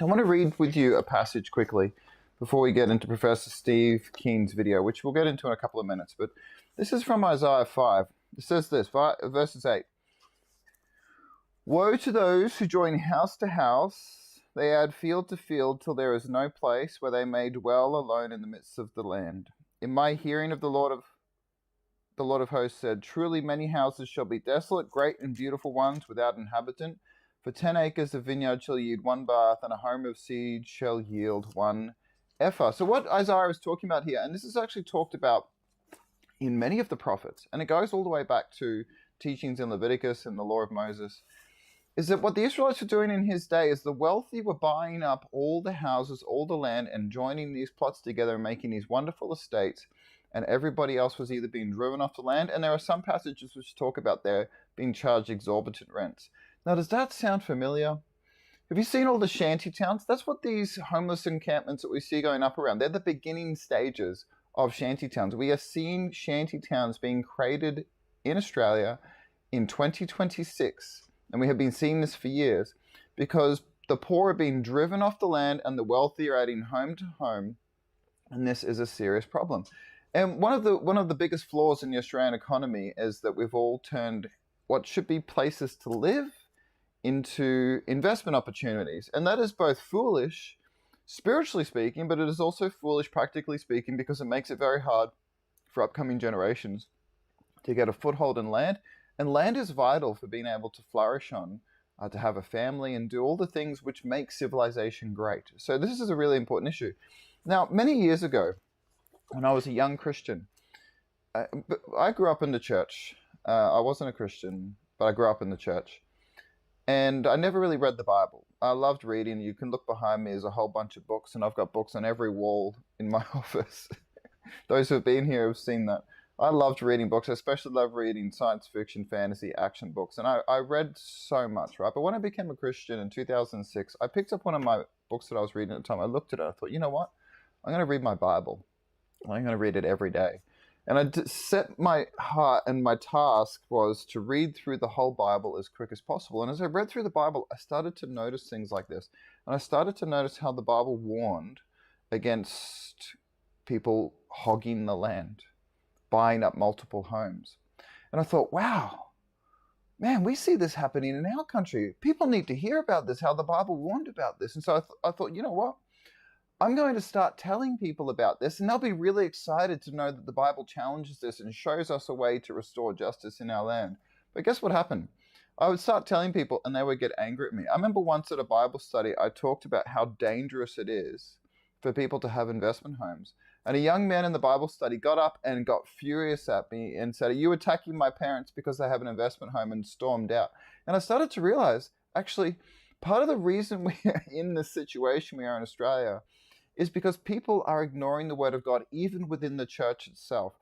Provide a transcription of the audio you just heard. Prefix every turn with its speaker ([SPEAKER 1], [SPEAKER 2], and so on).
[SPEAKER 1] I want to read with you a passage quickly before we get into Professor Steve Keen's video, which we'll get into in a couple of minutes. But this is from Isaiah 5. It says this, verses 8. Woe to those who join house to house. They add field to field till there is no place where they may dwell alone in the midst of the land. In my hearing of the Lord of hosts said, truly many houses shall be desolate, great and beautiful ones without inhabitant. For 10 acres of vineyard shall yield one bath, and a home of seed shall yield one ephah. So what Isaiah is talking about here, and this is actually talked about in many of the prophets, and it goes all the way back to teachings in Leviticus and the law of Moses, is that what the Israelites were doing in his day is the wealthy were buying up all the houses, all the land, and joining these plots together and making these wonderful estates, and everybody else was either being driven off the land, and there are some passages which talk about their being charged exorbitant rents. Now, does that sound familiar? Have you seen all the shanty towns? That's what these homeless encampments that we see going up around. They're the beginning stages of shanty towns. We are seeing shanty towns being created in Australia in 2026. And we have been seeing this for years because the poor are being driven off the land and the wealthy are adding home to home. And this is a serious problem. And one of the biggest flaws in the Australian economy is that we've all turned what should be places to live into investment opportunities. And that is both foolish, spiritually speaking, but it is also foolish, practically speaking, because it makes it very hard for upcoming generations to get a foothold in land. And land is vital for being able to flourish on, to have a family and do all the things which make civilization great. So this is a really important issue. Now, many years ago, when I was a young Christian, I grew up in the church. I wasn't a Christian, but I grew up in the church. And I never really read the Bible. I loved reading. You can look behind me, there's a whole bunch of books, and I've got books on every wall in my office. Those who have been here have seen that. I loved reading books. I especially love reading science fiction, fantasy, action books. And I read so much, right? But when I became a Christian in 2006, I picked up one of my books that I was reading at the time. I looked at it. I thought, you know what? I'm going to read my Bible. I'm going to read it every day. And I set my heart, and my task was to read through the whole Bible as quick as possible. And as I read through the Bible, I started to notice things like this. And I started to notice how the Bible warned against people hogging the land, buying up multiple homes. And I thought, wow, man, we see this happening in our country. People need to hear about this, how the Bible warned about this. And so I thought, you know what? I'm going to start telling people about this, and they'll be really excited to know that the Bible challenges this and shows us a way to restore justice in our land. But guess what happened? I would start telling people, and they would get angry at me. I remember once at a Bible study, I talked about how dangerous it is for people to have investment homes. And a young man in the Bible study got up and got furious at me and said, are you attacking my parents because they have an investment home, and stormed out. And I started to realize, actually, part of the reason we are in this situation we are in Australia is because people are ignoring the word of God even within the church itself.